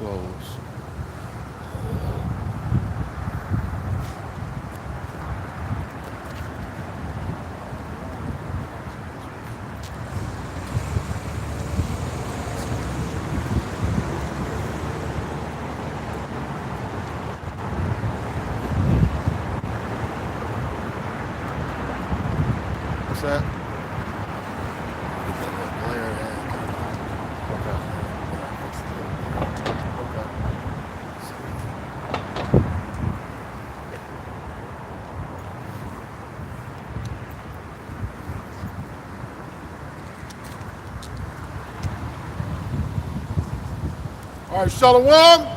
close. What's that? All right, Shalom.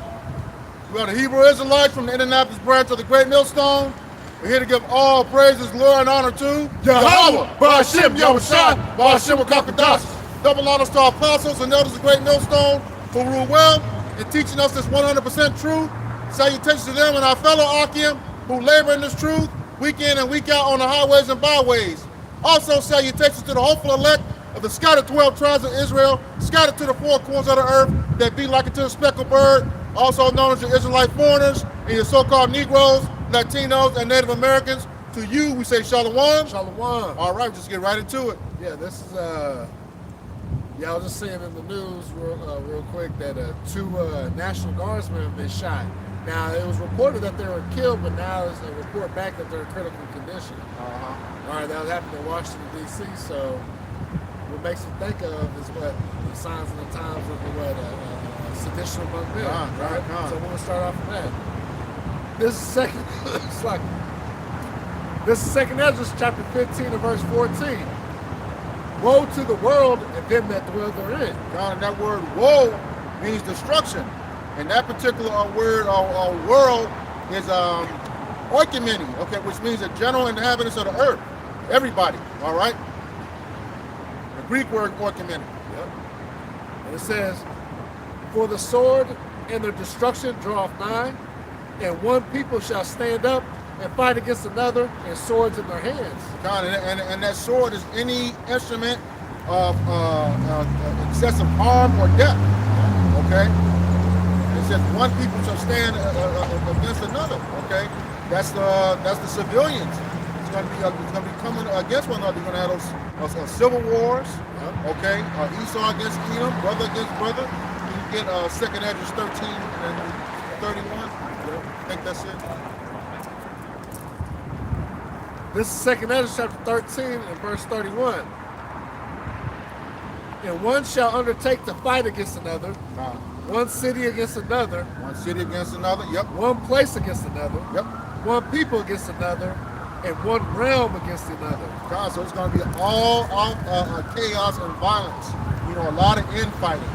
We are the Hebrew Israelites from the Indianapolis branch of the Great Millstone. We're here to give all praises, glory, and honor to Yahweh, Ba'ashem, Yahushua, Ba'ashem, Wakakadas. Double honors to our apostles and elders of the Great Millstone who rule well in teaching us this 100% truth. Salutations to them and our fellow Akim who labor in this truth week in and week out on the highways and byways. Also, salutations to the hopeful elect of the scattered 12 tribes of Israel, scattered to the four corners of the earth, that be like unto the speckled bird, also known as the Israelite foreigners, and your so-called Negroes, Latinos, and Native Americans. To you, we say Shalom. Shalom. All right, just get right into it. Yeah, this is, yeah, I was just seeing in the news real quick that two National Guardsmen have been shot. Now, it was reported that they were killed, but now there's a report back that they're in critical condition. All right, that was happening in Washington, D.C., so what makes you think of is what the signs of the times of sedition among men, right? So we're gonna start off with that. This is second. It's like this is Second Ezra, chapter 15 and verse 14. Woe to the world and them that dwell therein. God, and that word woe means destruction, and that particular word or world is oikumene, okay, which means the general inhabitants of the earth, everybody. All right. Greek word oikumene. Yep. And it says, for the sword and their destruction draweth nigh, and one people shall stand up and fight against another, and swords in their hands. God, and that sword is any instrument of excessive harm or death. Okay. It says one people shall stand against another. Okay. That's the civilians. It's going to be coming against one another. You're going to have those civil wars, okay? Esau against Edom, brother against brother. You get 2nd Ezra 13 and 31. I think that's it. This is 2nd Ezra chapter 13 and verse 31. And one shall undertake to fight against another, one city against another, one city against another, yep. One place against another, yep. One people against another, and one realm against another. God, so it's going to be all chaos and violence. You know, a lot of infighting,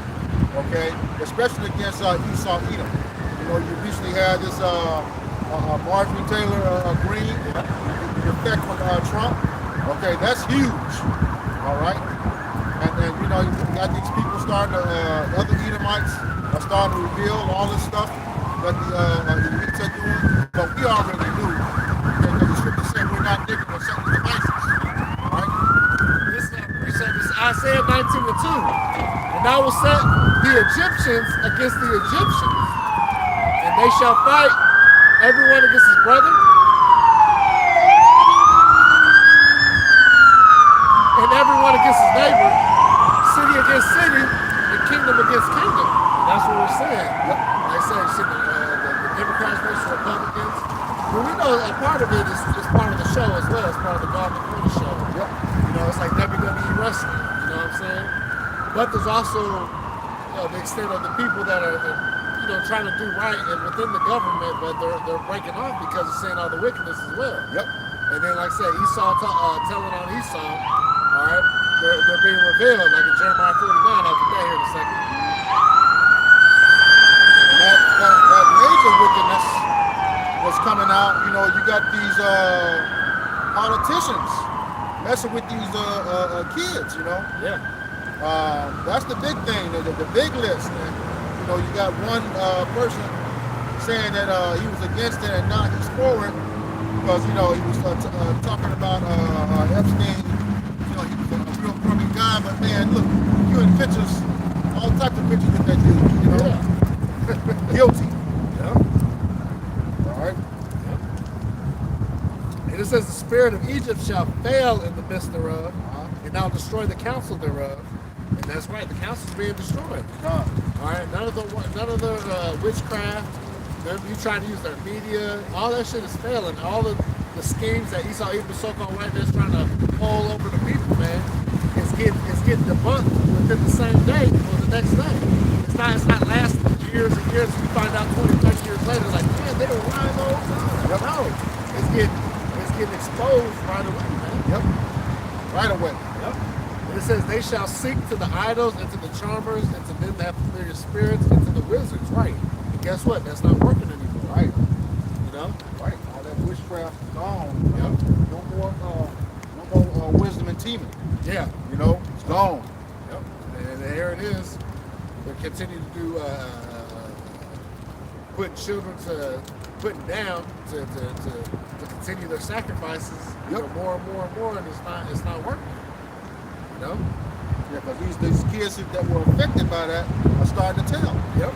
okay? Especially against Esau, Edom. You know, you recently had this Marjorie Taylor Greene effect from Trump. Okay, that's huge. All right, and you know, you got these people starting to, other Edomites are starting to reveal all this stuff that the elites are doing, but we already knew. We're not digging on certain devices. All right? This is Isaiah 19 and 2. And I will set the Egyptians against the Egyptians, and they shall fight everyone against his brother, and everyone against his neighbor, city against city, and kingdom against kingdom. And that's what we're saying. Yep. Like I said, you see the Democrats versus Republicans. Well, we know a part of it is part of the show as well. It's part of the God Corner show. Yep. You know, it's like WWE wrestling. You know what I'm saying? But there's also the extent of the people that are, you know, trying to do right and within the government, but they're breaking off because of seeing all the wickedness as well. Yep. And then, like I said, Esau telling on Esau. All right, they're being revealed, like in Jeremiah 49. I'll get that here in a second. That major wickedness was coming out. You know, you got these politicians messing with these kids, you know. Yeah. That's the big thing, the big list. And, you know, you got one person saying that he was against it and now he's for it because, you know, he was talking about Epstein. You know, he was a real crummy guy, but man, look, you in pictures, all types of pictures with that dude, you know. Yeah. says, the spirit of Egypt shall fail in the midst thereof, and I'll destroy the counsel thereof. And that's right, the council's being destroyed. All right, none of the witchcraft. You trying to use their media, all that shit is failing. All the schemes that Esau, even the so-called white man's trying to pull over the people, man, it's getting debunked within the same day or the next day. It's not lasting years and years. You find out 20, 30 years later, like, man, they were lying the whole time. Yep. No, it's getting exposed right away, man. Yep. Right away. Yep. And it says they shall seek to the idols and to the charmers and to them that have familiar spirits and to the wizards. Right. And guess what? That's not working anymore. Right. You know? Right. All that witchcraft gone. Yep. No more wisdom and teaming. Yeah. You know, it's gone. Yep. And here it is. They continue to do putting down to continue their sacrifices. You know, more and more and more, and it's not working. You know? Yeah, because these kids that were affected by that are starting to tell. Yep.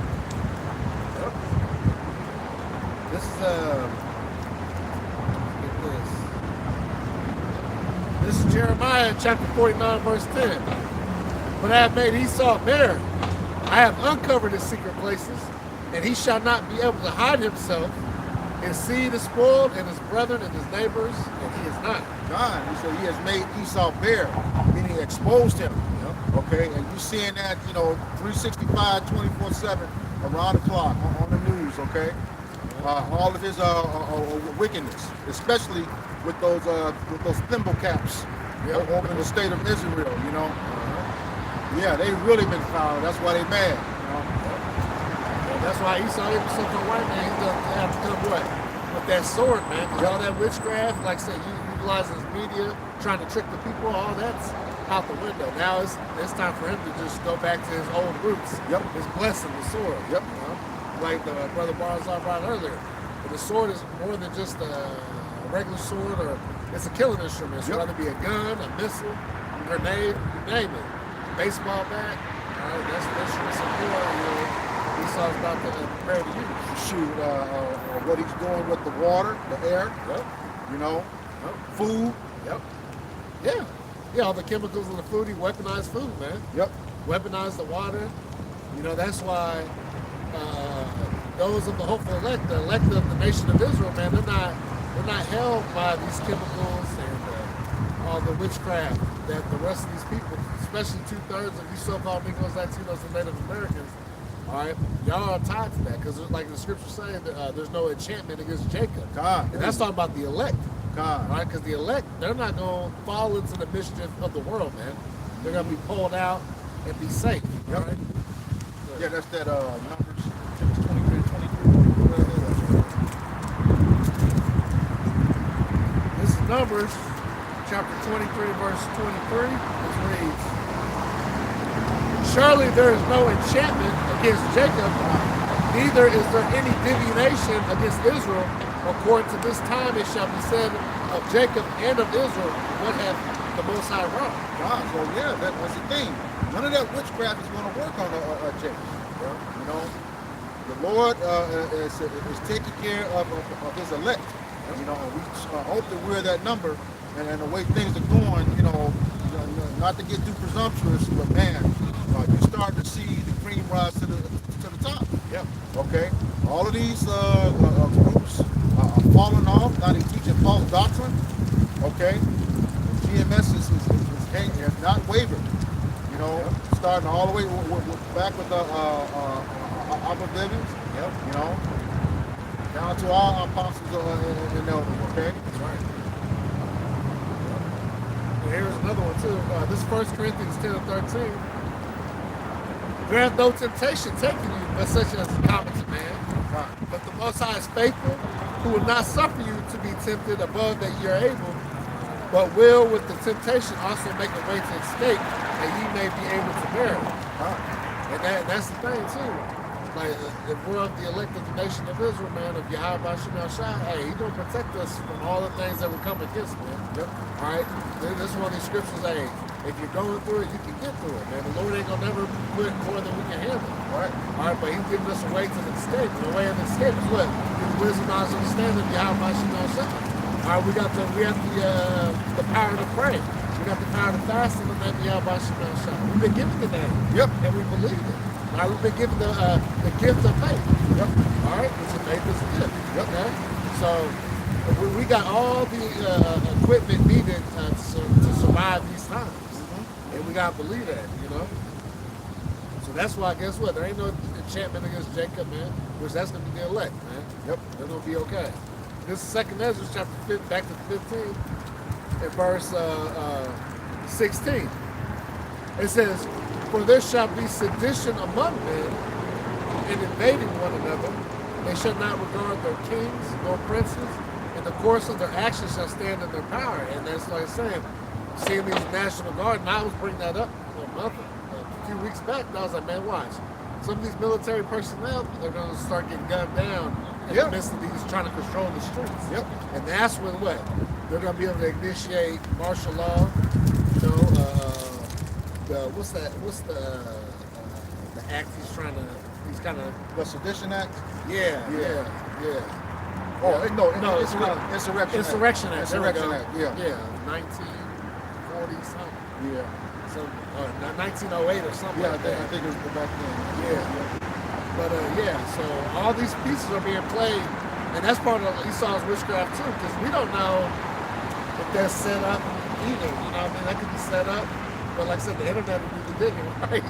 Yep. This is This is Jeremiah chapter 49, verse 10. But I have made Esau bare. I have uncovered his secret places, and he shall not be able to hide himself. His seed is spoiled, and his brethren and his neighbors, and he is not. God, he said he has made Esau bare, meaning exposed him. Okay, and you seeing that, 365, 24/7, around the clock, on the news, okay? All of his wickedness, especially with those thimble caps over in the state of Israel, Yeah, they really been found. That's why they mad, And that's why Esau, even some white man, he's gonna have to come what? With that sword, man. Because all that witchcraft, like I said, utilizing his media, trying to trick the people, all that's out the window. Now it's time for him to just go back to his old roots. Yep. His blessing, the sword. Yep. Like the brother Barzal brought earlier. But the sword is more than just a regular sword, or it's a killing instrument. It's whether it be a gun, a missile, a grenade, you name it. Baseball bat. All right, that's the instruments of war Esau's about to prepare to use. Shoot, what he's doing with the water, the air, food. Yep. Yeah. Yeah, all the chemicals in the food, he weaponized food, man. Yep. Weaponized the water. That's why those of the hopeful elect, the elect of the nation of Israel, man, they're not held by these chemicals and all the witchcraft that the rest of these people, especially 2/3 of these so-called Negroes, Latinos, and Native Americans, all right, y'all are tied to that, because like the scripture saying, there's no enchantment against Jacob. God. And that's talking about the elect. God. Right? Because the elect, they're not going to fall into the mischief of the world, man. They're going to be pulled out and be safe. Yep. Right? Yeah, that's that Numbers 23. This is Numbers chapter 23, verse 23, which reads, surely there is no enchantment against Jacob, neither is there any divination against Israel. According to this time it shall be said of Jacob and of Israel, what hath the Most High wrought? God, so yeah, that's the thing. None of that witchcraft is going to work on Jacob. The Lord is taking care of his elect. And we hope that we're that number. And the way things are going, not to get too presumptuous, but man, you start to see the cream rise to the top. Yep. Okay. All of these groups are falling off. Now they're teaching false doctrine. Okay. GMS is not wavered. Starting all the way back with the Abba Bivens. Yep. Down to our apostles and elders. Okay. That's right. And here's another one too. This is 1 Corinthians 10 and 13. There hath no temptation taken you, but such as is common to man. But the Most High is faithful, who will not suffer you to be tempted above that ye are able, but will with the temptation also make a way to escape, that ye may be able to bear it. And that's the thing too. Like, if we're of the elect of the nation of Israel, man, of Yahweh Shemel Shai, hey, he's going to protect us from all the things that will come against, man. Yep. All right? This is one of these scriptures, hey, if you're going through it, you can get through it, man. The Lord ain't going to never put more than we can handle. All right? But he's giving us a way to escape. And the way of escape is what? Through wisdom, knowledge, understanding of Yahweh Shemel Shai. All right, we have the power to pray. We got the power to fast and the name of Yahweh Shemel Shah. We've been given the name. Yep. And we believe it. All right, we've been given the gift of faith. Yep. All right, which is faith is a gift. Yep. Okay. So we got all the equipment needed to survive these times, and we gotta believe that, you know. So that's why, guess what? There ain't no enchantment against Jacob, man. Which that's gonna be the elect, man. Yep. They're gonna be okay. This is 2nd Ezra chapter 5, back to 15, and verse 16. It says, "For there shall be sedition among men, in invading one another. They shall not regard their kings nor princes, and the course of their actions shall stand in their power." And that's like I'm saying, seeing these National Guard, and I was bringing that up a few weeks back, and I was like, man, watch. Some of these military personnel are going to start getting gunned down in the midst of these trying to control the streets. Yep. And that's when what? They're going to be able to initiate martial law, you know, what's the act he's kind of... The Sedition Act? Yeah. Oh, no, it's Insurrection Act. Insurrection Act. Insurrection Act, yeah. Yeah, 1940 something. Yeah. Some, 1908 or something like that. I think it was back then. Yeah. But so all these pieces are being played, and that's part of Esau's witchcraft too, because we don't know if they're set up either. You know what I mean? That could be set up, but like I said, the internet will do the digging, right?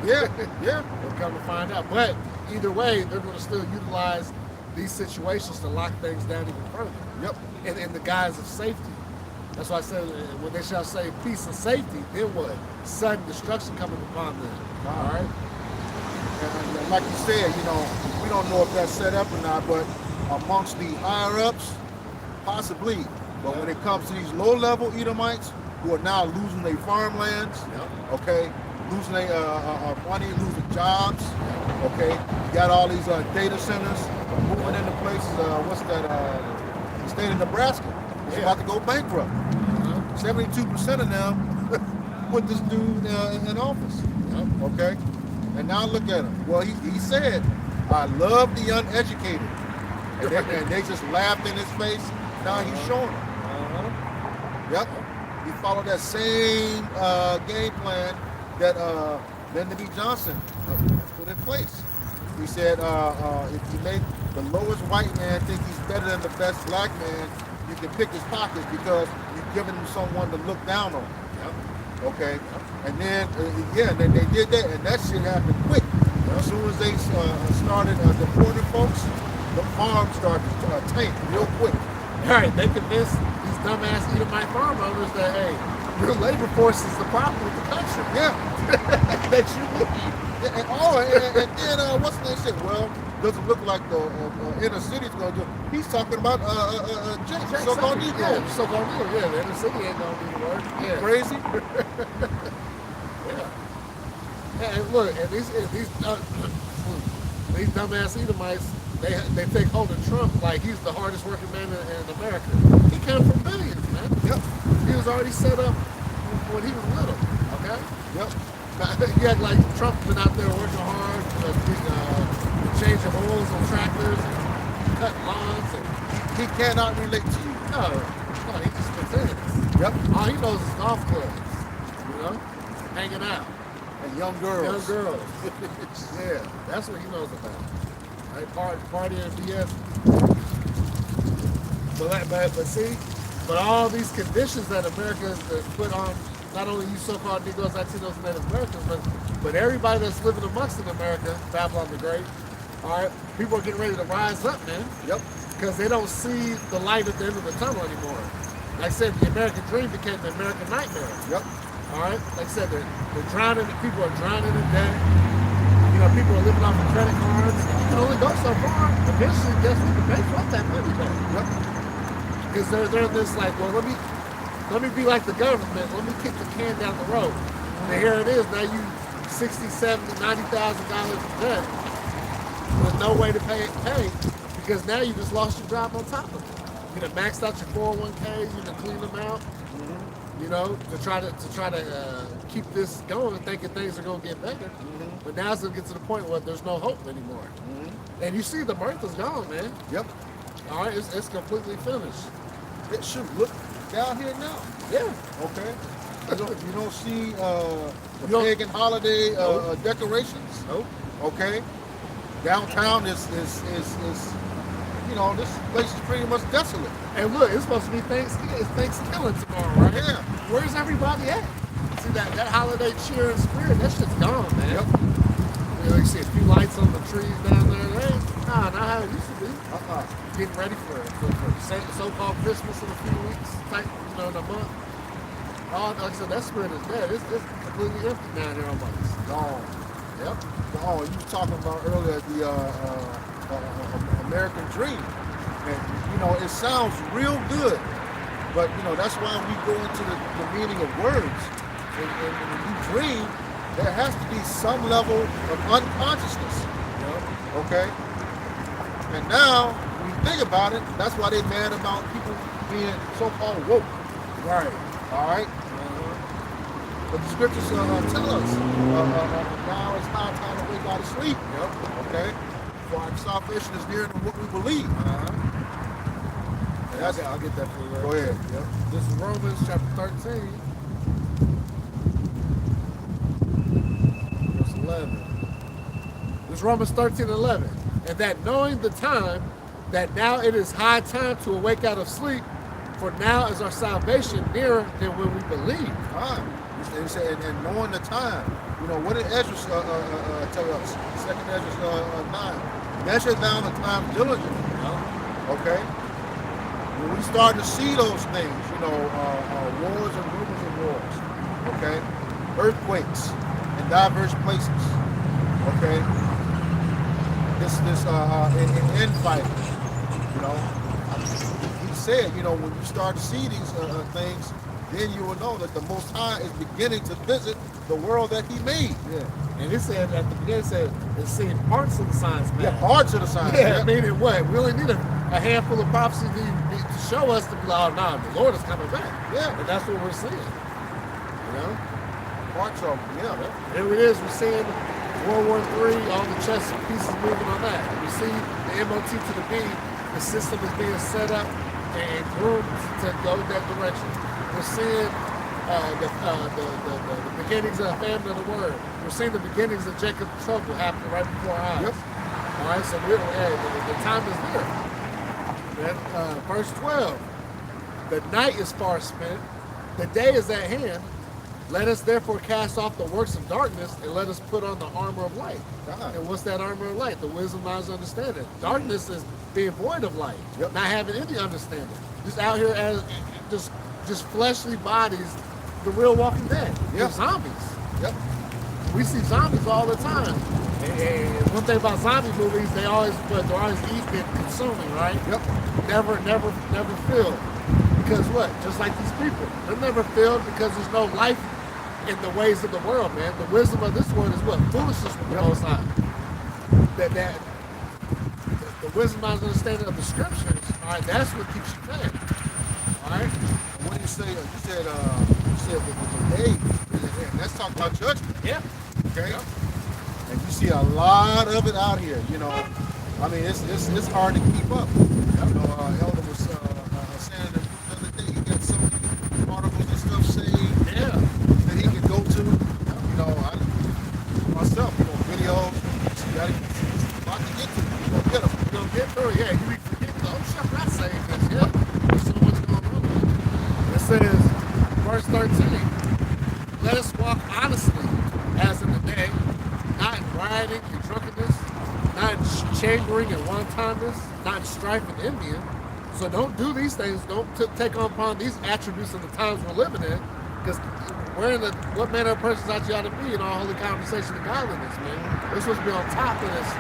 Yeah. We'll come to find out. But either way, they're going to still utilize these situations to lock things down even further. Yep. In the guise of safety. That's why I said, when they shall say peace and safety, then what? Sudden destruction coming upon them. All right? And like you said, you know, we don't know if that's set up or not, but amongst the higher-ups, possibly. But when it comes to these low-level Edomites who are now losing their farmlands, okay, losing their money, losing jobs, okay, you got all these data centers moving into places, what's that, the state of Nebraska is about to go bankrupt. 72% of them put this dude in office, okay? And now look at him. Well, he said, "I love the uneducated." And they just laughed in his face. Now he's showing them. Yep. He followed that same game plan that Lyndon B. Johnson put in place. He said, if you make the lowest white man think he's better than the best black man, you can pick his pockets because you've given him someone to look down on. Okay? And then, then they did that, and that shit happened quick. As soon as they started deporting folks, the farms started to tank real quick. All right, they convinced these dumbass Edomite farm owners that, hey, your labor force is the problem with the country. Yeah. That you need. And then, what's the shit? Well, doesn't look like the inner city's going to do. He's talking about so-called Negroes. Yeah, so-called Negroes. Yeah, the inner city ain't going to do the work. Yeah. Crazy? And look, and these dumbass Edomites, they take hold of Trump like he's the hardest working man in America. He came from billions, man. Yep. He was already set up when he was little, okay? Yep. You act like Trump's been out there working hard, changing oils on tractors, and cutting lawns, and He cannot relate to you. no, he just pretends. Yep. All he knows is golf clubs, you know, hanging out. And young girls. Young girls. Yeah, that's what he knows about. Right? Party and BS. But see, but all these conditions that America has put on, not only you so-called Negroes, Latinos, and Native Americans, but everybody that's living amongst in America, Babylon the Great, all right, people are getting ready to rise up, man. Yep. Because they don't see the light at the end of the tunnel anymore. Like I said, the American dream became the American nightmare. Yep. All right, like I said, they're drowning. People are drowning in debt. You know, people are living off of credit cards. You can only go so far. Eventually, guess what? The banks want that money back. Yep. Because they're this like, well, let me be like the government. Let me kick the can down the road. And here it is. Now you $60,000, $70,000, $90,000 in debt with no way to pay. Because now you just lost your job on top of it. You done maxed out your 401ks. You done cleaned them out. You know, to try to keep this going, thinking things are going to get better. But now it's going to get to the point where there's no hope anymore. And you see the mirth is gone, man. Yep. All right, it's completely finished. It should look down here now. Yeah. Okay. You don't see the You don't- pagan holiday Nope. decorations. Nope. Okay. Downtown is you know, this place is pretty much desolate. And look, it's supposed to be Thanksgiving. It's Thanksgiving tomorrow, right? Yeah. Where's everybody at? See that holiday cheer and spirit? That shit's gone, man. Yep. You know, you see a few lights on the trees down there. Nah, not how it used to be. Getting ready for so-called Christmas in a few weeks, type, you know, in a month. Like I said, that spirit is dead. It's completely empty down here almost. Gone. Yep. Oh, you were talking about earlier the American dream. And, you know, it sounds real good, but, you know, that's why we go into the meaning of words. And when you dream, there has to be some level of unconsciousness. Okay? And now, when you think about it, that's why they're mad about people being so-called woke. Right. All right? But the scriptures tell us now it's high time to wake out of sleep. Yep. Okay? For our salvation is nearer than what we believe. I'll get that for you. Go ahead. Yep. This is Romans chapter 13, verse 11. This is Romans 13:11. And that knowing the time, that now it is high time to awake out of sleep, for now is our salvation nearer than when we believe. He said, and knowing the time, you know, what did Ezra tell us? Second Ezra 9. Measure down the time diligently. Okay? When we start to see those things, you know, wars and rumors of wars, okay? Earthquakes in diverse places, okay? This infighting, you know. He said, you know, when you start to see these things, then you will know that the Most High is beginning to visit the world that He made. Yeah. And it said at the beginning, it said it's seeing parts of the signs, man. Yeah, parts of the signs. Yeah, meaning what? We only need a handful of prophecies to show us to be like, oh, nah, the Lord is coming back. Yeah. And that's what we're seeing. You know? Parts of them, yeah. Here it is. We're seeing World War III, all the chess pieces moving on that. We see the MOT to the B, the system is being set up and groomed to go that direction. We're seeing the beginnings of the famine of the word. We're seeing the beginnings of Jacob's trouble happening right before our eyes. Yep. All right, so the time is near. Then, verse 12, the night is far spent, the day is at hand. Let us therefore cast off the works of darkness and let us put on the armor of light. And what's that armor of light? The wisdom, knowledge, understanding. Darkness is being void of light, not having any understanding. Just out here as just fleshly bodies, the real Walking Dead. They're zombies. Yep. We see zombies all the time. And one thing about zombie movies, they're always eating and consuming, right? Yep. Never filled. Because what? Just like these people. They're never filled because there's no life in the ways of the world, man. The wisdom of this world is what? Foolishness with the Most High. The wisdom and understanding of the scriptures, all right, that's what keeps you fed. All right? What do you say? You said the day, and that's talking about judgment. Yeah. Okay. Yep. And you see a lot of it out here. You know, I mean, it's hard to keep up. You know, Elder was saying the other day he got so many articles and stuff saved that he could go to. You know, I myself, you know, videos. You got a lot to get to. You gonna get them. You gonna get through it. Yeah, you be forgetting the old stuff I say because there's so much going on. It says, verse 13, let us walk honestly as in the day, not in rioting and drunkenness, not in chambering and wantoness, not in strife and envying. So don't do these things. Don't take upon these attributes of the times we're living in, because what manner of persons ought you ought to be in all holy conversation and godliness, man. We're supposed to be on top of this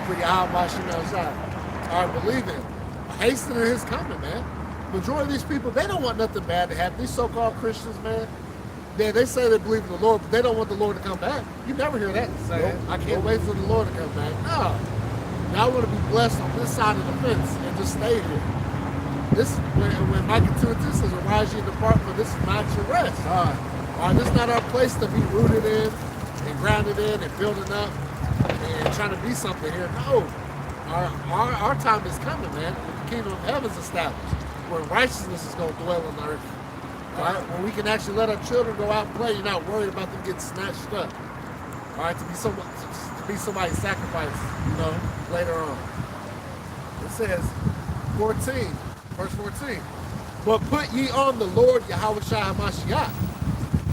for Yahweh Shem Shai. All right, believing, hastening His coming, man. Majority of these people, they don't want nothing bad to happen. These so-called Christians, man, they say they believe in the Lord, but they don't want the Lord to come back. You never hear that say, I can't wait for the Lord to come back. No. Now I want to be blessed on this side of the fence and just stay here. This when Micah 2:2 says, arise ye and depart, for this is not your rest. All right, this is not our place to be rooted in and grounded in and building up and trying to be something here. No. Our time is coming, man. The kingdom of heaven's established. where righteousness is going to dwell on the earth. All right, when we can actually let our children go out and play, you're not worried about them getting snatched up. All right, to be somebody's sacrifice, later on. It says 14, verse 14. But put ye on the Lord Yahushua HaMashiach,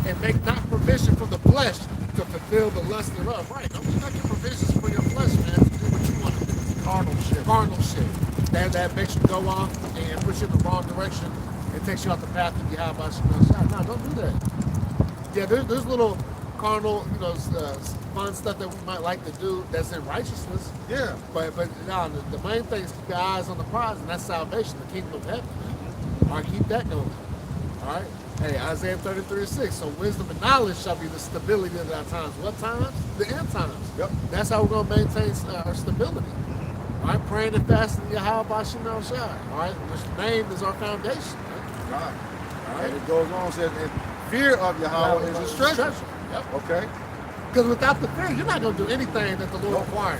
and make not provision for the flesh to fulfill the lust thereof. Right, don't be making provisions for your flesh, man, to do what you want to do. Carnal shit. That makes you go off and push you in the wrong direction and takes you off the path of Yahushua. No, don't do that. Yeah, there's little carnal, fun stuff that we might like to do that's in righteousness. Yeah. But no, the main thing is keep your eyes on the prize, and that's salvation, the kingdom of heaven. All right, keep that going. All right. Hey, Isaiah 33:6. So wisdom and knowledge shall be the stability of our times. What times? The end times. Yep. That's how we're going to maintain our stability. All right, praying and fasting Yahweh Bashim El Shai. All right, which name is our foundation. God. All right. It goes on, says, and fear of Yahweh is his treasure. Yep. Okay. Because without the fear, you're not going to do anything that the Lord requires.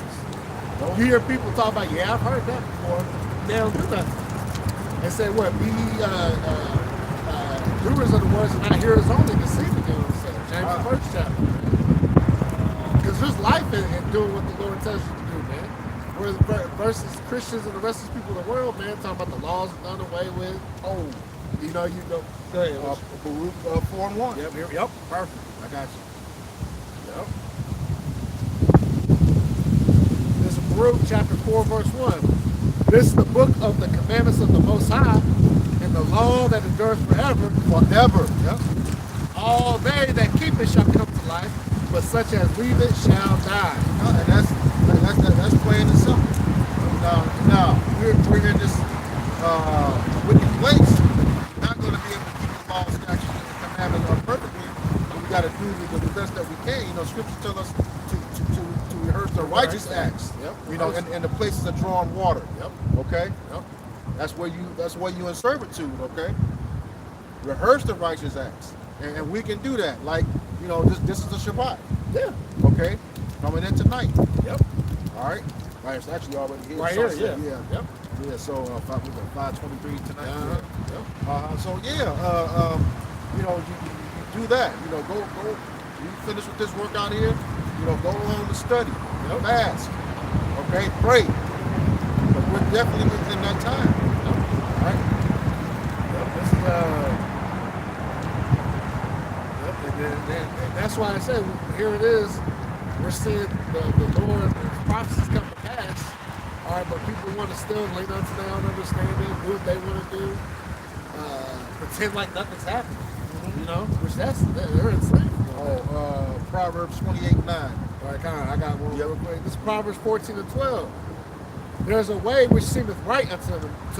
You hear people talk about, yeah, I've heard that before. They don't do nothing. They say, what? Be doers of the words and not hearers only, deceiving you. James the first chapter. Because there's life in doing what the Lord tells you to do, man. Versus Christians and the rest of the people in the world, man, talking about the laws are done away with. Oh, go ahead. Baruch 4:1. Yep. Perfect. I got you. Yep. This is Baruch chapter 4, verse 1. This is the book of the commandments of the Most High, and the law that endureth forever. Forever. Yep. All they that keep it shall come to life, but such as leave it shall die. And that's plain and simple. Now we're in this wicked place. We're not going to be able to keep the law, statutes, and commandments perfectly. But we got to do the best that we can. Scripture tells us to rehearse the righteous acts. Yep. In the places of drawing water. Yep. Okay. Yep. That's where you in servitude. Okay. Rehearse the righteous acts, and we can do that. Like this is the Shabbat. Yeah. Okay. Coming in tonight. Yep. All right. Right. It's actually already here. Right here. Yeah. Yep. Yeah. So 5:23 tonight. Yep. So yeah. You do that. Go. You finish with this work out here. Go home to study. Fast. Okay. Pray. But we're definitely within that time. All right. Yep. This is and that's why I say here it is. We're seeing the Lord and His prophecies come to pass. All right, but people want to still lean onto their own understanding, do what they want to do, pretend like nothing's happening. Which they're insane. Proverbs 28:9. All right, I got one real quick. This is Proverbs 14:12. There's a way which seemeth right unto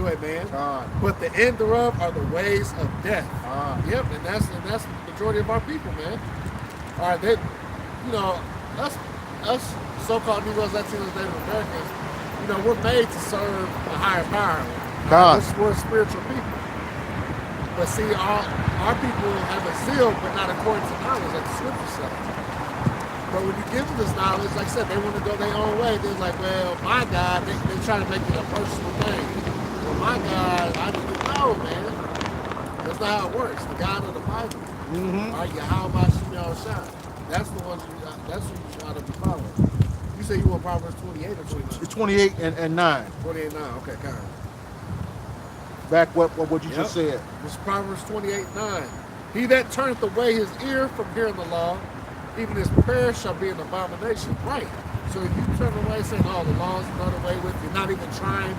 a man, but the end thereof are the ways of death. Yep, and that's the majority of our people, man. All right, us so-called Negroes, Latinos, Native Americans, we're made to serve a higher power. We're a spiritual people. But see, our people have a zeal, but not according to knowledge, like the scripture says. But when you give them this knowledge, like I said, they want to go their own way. They're like, well, my God, they try to make it a personal thing. Well, my God, I didn't know, man. That's not how it works. The God of the Bible. All right, Yahweh Bashim El Shai. That's the one that's who you try to be following. You say you want Proverbs 28 or 29? It's 28 and 9. 28 and 9, okay, kind of. Back what you just said. This is Proverbs 28:9. He that turneth away his ear from hearing the law, even his prayer shall be an abomination. Right. So if you turn away saying, the laws are done away with, you're not even trying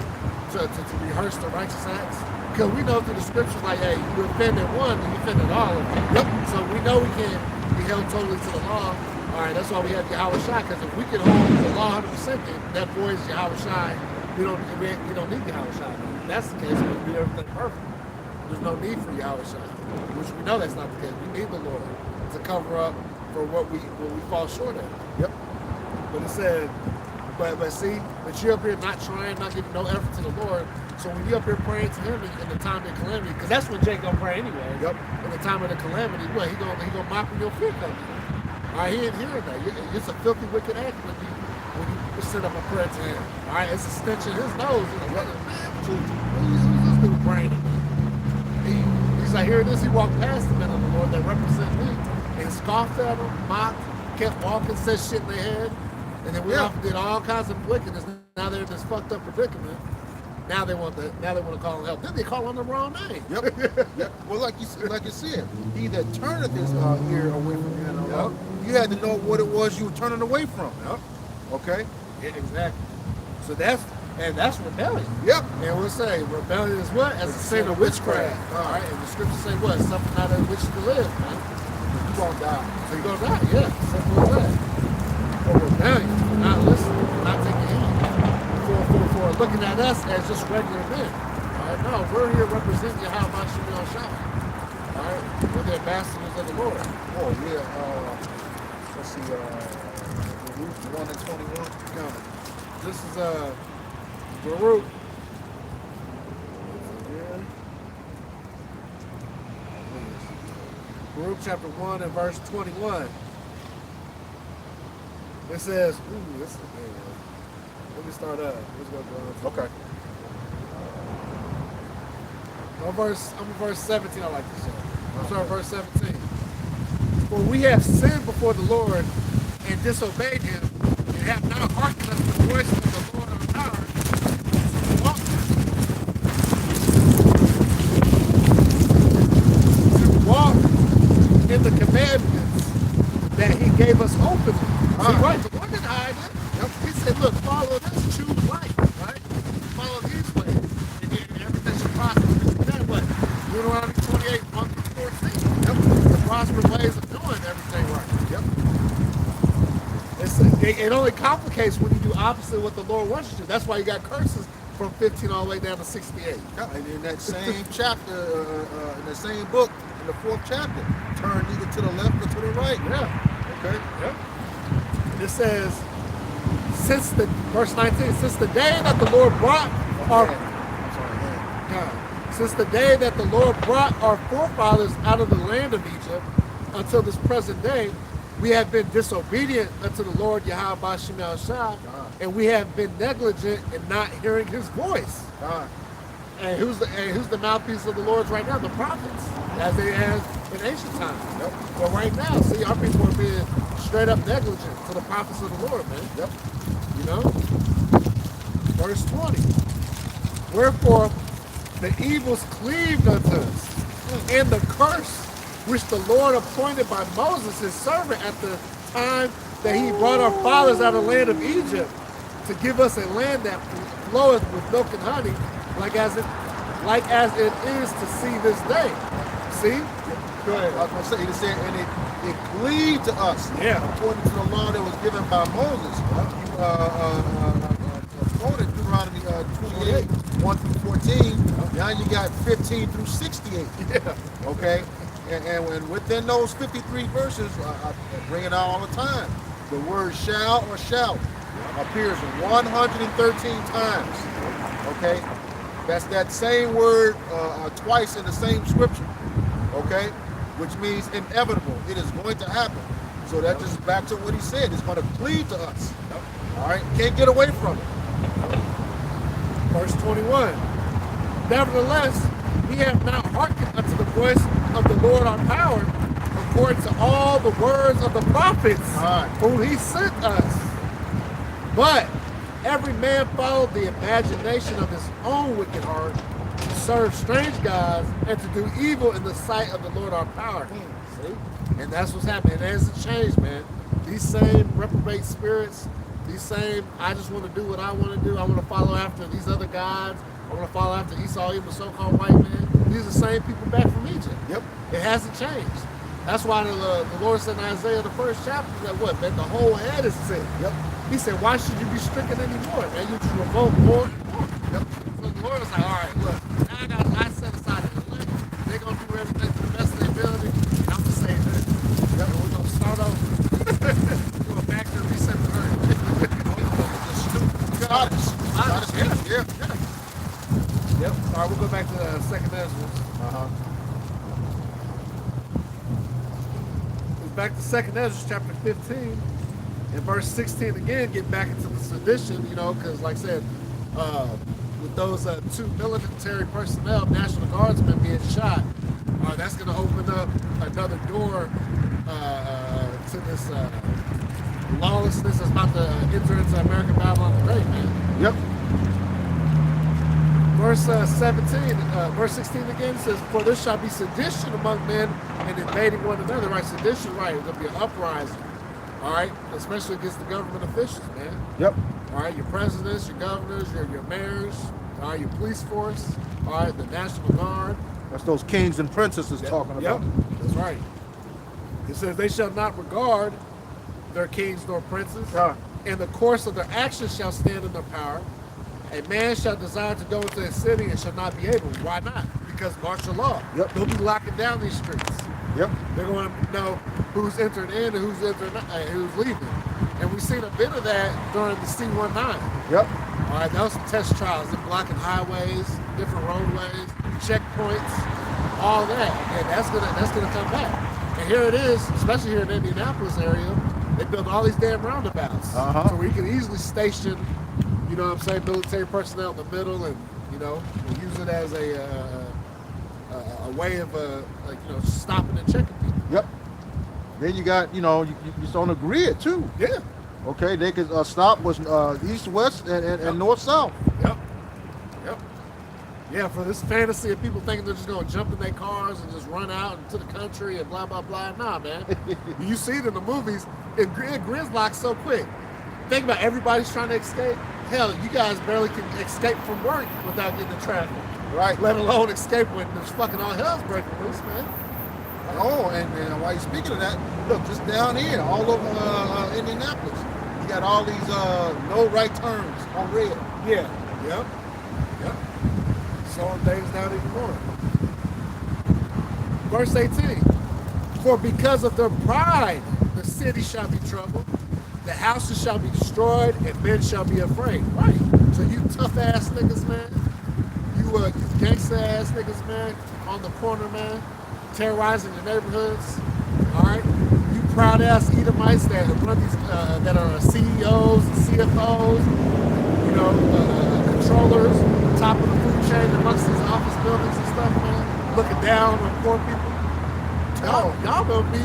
to rehearse the righteous acts. Because we know through the scriptures, like, hey, you offended one, and you offended all of them. Yep. So we know we can't be held totally to the law. All right, that's why we have Yahweh Shai, because if we can hold the law 100%, then that voids Yahweh Shai. We don't need Yahweh Shai. If that's the case, we'll do everything perfect. There's no need for Yahweh Shai, which we know that's not the case. We need the Lord to cover up for what we fall short of. Yep. But it said, but you're up here not trying, not giving no effort to the Lord. So when you're up here praying to Him in the time of calamity, because that's when Jake gonna pray anyway. Yep. In the time of the calamity, what he gonna mop when your fear comes. All right, he ain't hearing that. It's a filthy, wicked act when you send up a prayer to Him. All right, it's a stench in His nose. Who's this dude praying? like, here it is. He walked past the men of the Lord that represent me and scoffed at them, mocked, kept walking, said shit in their head, and then went off and did all kinds of wickedness. Now they're in this fucked up predicament. Now they want to call him help. Then they call him the wrong name. Yep. Well, like you said, he that turneth his ear away from you. You had to know what it was you were turning away from. Yep. Okay. Yeah, exactly. So that's rebellion. Yep. And we'll say rebellion is what? As a sin of witchcraft. All right. And the scriptures say what? Something not of which to live, man. You gonna die. So you're gonna die. Yeah. Simple as that. For rebellion, for not listening, for not taking heed, for looking at us as just regular men. All right. No, we're here representing Yahweh Shemel Shah. All right. We're the ambassadors of the Lord. Oh yeah. Let's see. Ruth 1 and 21. No. This is Baruch. Baruch chapter 1 and verse 21. It says, ooh, this is let me start up. Let's go. Okay. I'm verse 17, I like this one. I'm sorry, verse 17. For we have sinned before the Lord and disobeyed him, and have not hearkened unto the voice of the Lord our God. To walk in the commandments that he gave us openly. See, right? The Lord didn't hide it. Yep. He said, look, follow this, choose life, right? Follow these ways. And everything should prosper. Then what? Deuteronomy 28, 1 through 14. Yep. The prosperous ways of doing everything right. Yep. It only complicates when you do opposite what the Lord wants you to do. That's why you got curses from 15 all the way down to 68. Yeah, and in that same chapter, in the same book, in the 4th chapter, turn neither to the left or to the right. Yeah. Okay. Yeah. It says, verse 19, since the day that the Lord brought since the day that the Lord brought our forefathers out of the land of Egypt until this present day, we have been disobedient unto the Lord Yahweh Shemel Shah, and we have been negligent in not hearing his voice. And who's the mouthpiece of the Lord's right now? The prophets, as they have in ancient times. Yep. But right now, see, our people are being straight up negligent to the prophets of the Lord, man. Yep. You know? Verse 20. Wherefore the evils cleaved unto us, and the curse which the Lord appointed by Moses, his servant, at the time that he brought our fathers out of the land of Egypt, to give us a land that floweth with milk and honey, like as it is to see this day. See? Go ahead. I was going to say, he said, and it cleaved to us. Yeah. According to the law that was given by Moses. You quoted Deuteronomy 28, 1 through 14. Now you got 15 through 68. Yeah. Okay? And within those 53 verses, I bring it out all the time. The word shall or shalt appears 113 times. Okay? That's that same word twice in the same scripture. Okay? Which means inevitable. It is going to happen. So that just back to what he said. It's going to cleave to us. All right? Can't get away from it. Verse 21. Nevertheless, we have not hearkened unto the voice of the Lord our power, according to all the words of the prophets whom he sent us. But every man followed the imagination of his own wicked heart, to serve strange gods, and to do evil in the sight of the Lord our power. See? And that's what's happening. It hasn't changed, man. These same reprobate spirits, these same, I just want to do what I want to do. I want to follow after these other gods. I want to follow after Esau, even the so-called white man. These are the same people back from Egypt. Yep. It hasn't changed. That's why the Lord said in Isaiah, the 1st chapter, that what, man, the whole head is sick. Yep. He said, why should you be stricken anymore? Man, you just revolt more and more. Yep. So the Lord was like, all right, look, now I set aside an elect. They're going to do everything to the best of their ability, and I'm going to say this. Yep. And we're going to start over. We're going back to reset the earth. Yeah. Yep. All right, we'll go back to the 2nd Ezra. Back to 2nd Ezra, chapter 15, and verse 16 again, get back into the sedition, you know, because like I said, with those 2 military personnel, National Guardsmen being shot, All right, that's going to open up another door to this lawlessness that's about to enter into American Babylon today, man. Yep. Verse 16 again says, "For there shall be sedition among men and invading one another." Right, sedition, right? There'll be an uprising. All right, especially against the government officials, man. Yep. All right, your presidents, your governors, your mayors, all right, your police force, all right, the National Guard. That's those kings and princesses talking about. Yep, that's right. It says, "They shall not regard their kings nor princes, and the course of their actions shall stand in their power. A man shall desire to go into a city and shall not be able." Why not? Because martial law. Yep. They'll be locking down these streets. Yep. They're going to know who's entering in and who's leaving. And we've seen a bit of that during the C-19. Yep. All right, those some test trials. They're blocking highways, different roadways, checkpoints, all that. And that's gonna come back. And here it is, especially here in the Indianapolis area, they built all these damn roundabouts. Uh-huh. So we can easily station, you know what I'm saying, military personnel in the middle, and you know, and use it as a way of stopping and checking people. Yep. Then you got, it's on the grid too. Yeah. Okay, they could stop was east, west, and north, south. Yep. Yep. Yeah, for this fantasy of people thinking they're just going to jump in their cars and just run out into the country and blah, blah, blah. Nah, man. You see it in the movies. It gridlocks so quick. Think about everybody's trying to escape. Hell, you guys barely can escape from work without getting in traffic. Right. Let alone escape when there's fucking all hell's breaking loose, man. Oh, and while you're speaking of that, look, just down here, all over Indianapolis, you got all these no right turns on red. Yeah. Yep. Yep. Slowing things down even more. Verse 18. "For because of their pride, the city shall be troubled, the houses shall be destroyed, and men shall be afraid." Right. So you tough ass niggas, man. You gangsta ass niggas, man, on the corner, man, terrorizing the neighborhoods. All right. You proud ass Edomites that run these, that are CEOs, CFOs, controllers, top of the food chain amongst these office buildings and stuff, man, looking down on poor people. Y'all gonna be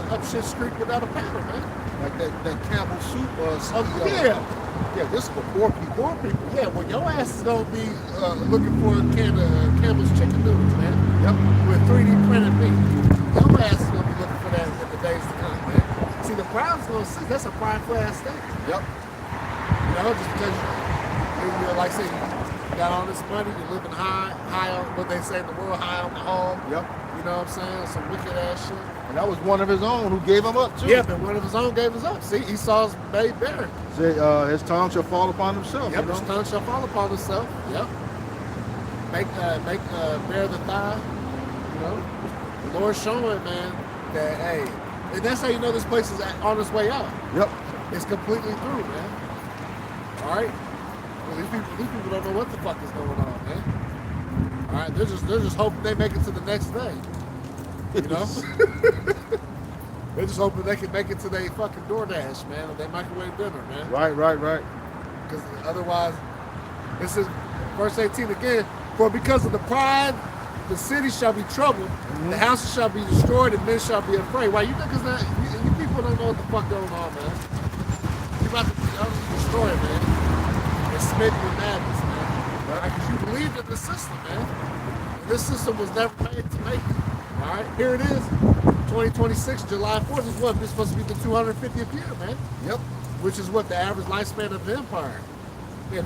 up shit street without a paddle, man. Like that Campbell soup Oh, yeah. Yeah, this is for poor people. Poor people, yeah. Well, your ass is gonna be looking for a can of Campbell's chicken noodles, man. Yep. With 3D printed meat. Your ass is gonna be looking for that in the days to come, man. See, the Browns gonna see that's a prideful ass thing. Yep. Just because you like I say, you got all this money, you're living high on what they say in the world, high on the hog. Yep. You know what I'm saying? Some wicked ass shit. And that was one of his own who gave him up too. Yeah, but one of his own gave us up. See, Esau's made better. Say, his tongue shall fall upon himself. Yep, his tongue shall fall upon himself. Yep. Bear the thigh. The Lord's showing, man, that hey, and that's how you know this place is on its way out. Yep. It's completely through, man. All right. Well, these people don't know what the fuck is going on, man. All right, they're just hoping they make it to the next day. They're just hoping they can make it to their fucking DoorDash, man, or their microwave dinner, man. Right. Because otherwise, this is verse 18 again. "For because of the pride, the city shall be troubled, the houses shall be destroyed, and men shall be afraid." Why you niggas not? You people don't know what the fuck going on, man. You about to be destroyed, man. And smitten with madness, man. Right? Because you believed in the system, man. And this system was never made to make it. All right, here it is. 2026, July 4th is what? This is supposed to be the 250th year, man. Yep. Which is what the average lifespan of the empire. And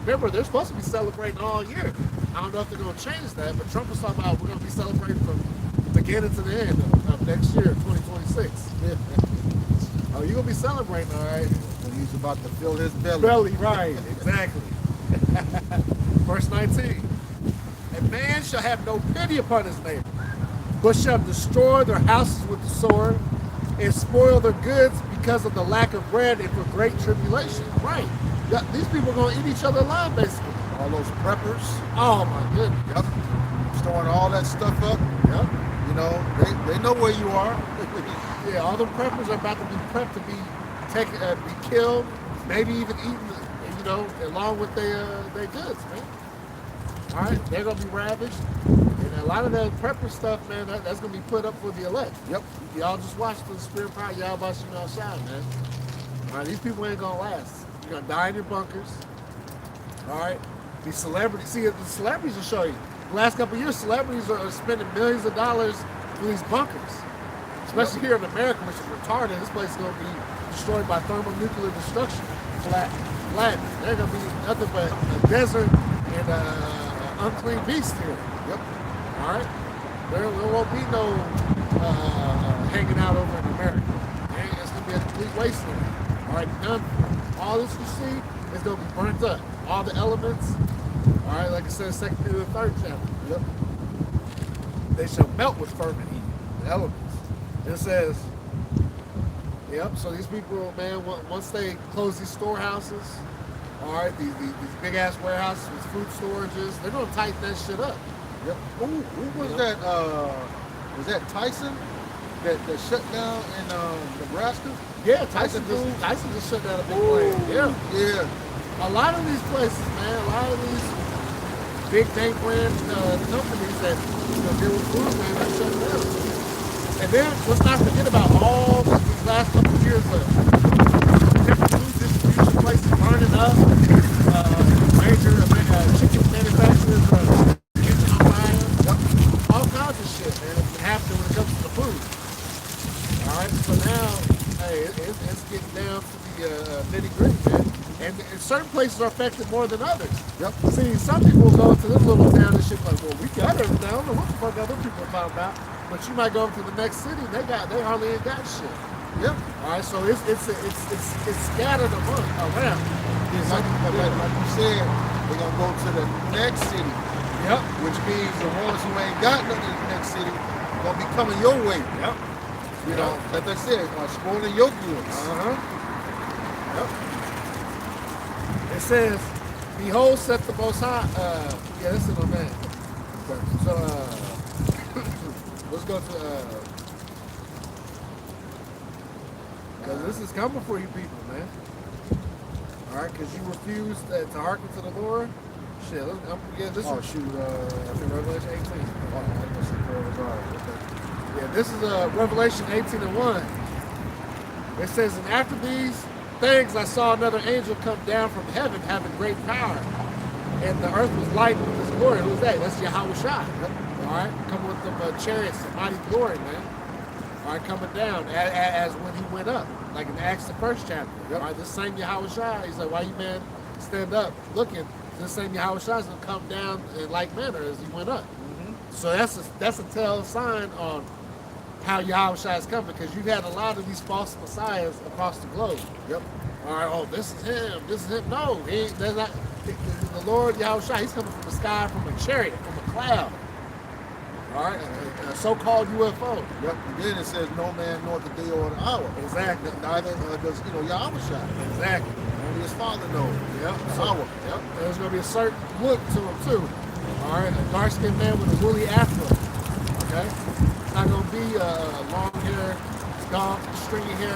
remember, they're supposed to be celebrating all year. I don't know if they're going to change that, but Trump was talking about we're going to be celebrating from the beginning to the end of next year, 2026. Oh, you're going to be celebrating, all right? And he's about to fill his belly. Belly, right, exactly. Verse 19. "A man shall have no pity upon his neighbor, but shall destroy their houses with the sword and spoil their goods because of the lack of bread and for great tribulation." Right. Yeah, these people are going to eat each other alive, basically. All those preppers. Oh, my goodness. Yep. Storing all that stuff up. Yep. They know where you are. Yeah, all the preppers are about to be prepped to be taken, be killed, maybe even eaten, along with their goods, man. All right, they're going to be ravaged. And a lot of that prepper stuff, man, that's going to be put up for the elect. Yep. Y'all just watch the spirit power, y'all about to shine, man. All right, these people ain't going to last. You're going to die in your bunkers. All right? These celebrities, see, the celebrities will show you. The last couple of years, celebrities are spending millions of dollars for these bunkers. Especially here in America, which is retarded. This place is going to be destroyed by thermonuclear destruction. Flat. They're going to be nothing but a desert and unclean beast here. Yep. All right? There won't be no hanging out over in America. It's going to be a complete wasteland. All right? None. All this you see is going to be burnt up. All the elements. All right? Like I said, 2 Peter 3rd chapter. Yep. They shall melt with fervent heat. The elements. It says, yep, so these people, man, once they close these storehouses, all right, these big-ass warehouses with food storages, they're going to tighten that shit up. Yep. Who was that? Was that Tyson that shut down in Nebraska? Yeah, Tyson just shut down a big plant. Yeah. A lot of these places, man, a lot of these big name brand companies that deal with food, man, they're shutting down. And then let's not forget about all these last couple of years of food distribution places burning up, major chicken manufacturers catching on fire, all kinds of shit, man. It's happening when it comes to the food. All right, so now, hey, it's getting down to the nitty-gritty, man. And certain places are affected more than others. Yep. See, some people will go to this little town and shit like, well, we got it now. I don't know what the fuck other people are talking about. But you might go to the next city, they hardly ain't got shit. Yep. All right, so it's scattered around. It's like you said, they're gonna go to the next city. Yep. Which means the ones who ain't got nothing in the next city gonna be coming your way. Yep. You know, like I said, spoiling your goods. Yep. It says, "Behold, saith the Most High." Yeah, this is on that. So. Let's go to, because this is coming for you people, man. All right, because you refused to hearken to the Lord. Shit, I'm gonna this. Oh, shoot. I think Revelation 18. Okay. Yeah, this is Revelation 18:1. It says, and after these things I saw another angel come down from heaven having great power. And the earth was lightened with his glory. Who's that? That's Yahweh Shai. All right, coming with them chariots of mighty glory, man. All right, coming down as when he went up, like in Acts the 1st chapter. All right, this same Yahweh Shai, he's like, why you man stand up looking? This same Yahweh Shai is gonna come down in like manner as he went up. So that's a tell sign on how Yahweh Shai is coming, because you've had a lot of these false messiahs across the globe. Yep. All right, oh, this is him. No, there's not. The Lord Yahweh Shai, he's coming from the sky, from a chariot, from a cloud. All right, a so-called UFO. Yep. And then it says, no man knoweth the day or the hour. Exactly. Neither does Yahweh Shai. Exactly. Only his Father knows. Yep. The hour. Yep. There's going to be a certain look to him too. All right, a dark-skinned man with a woolly afro. Okay. It's not going to be long hair, stringy hair,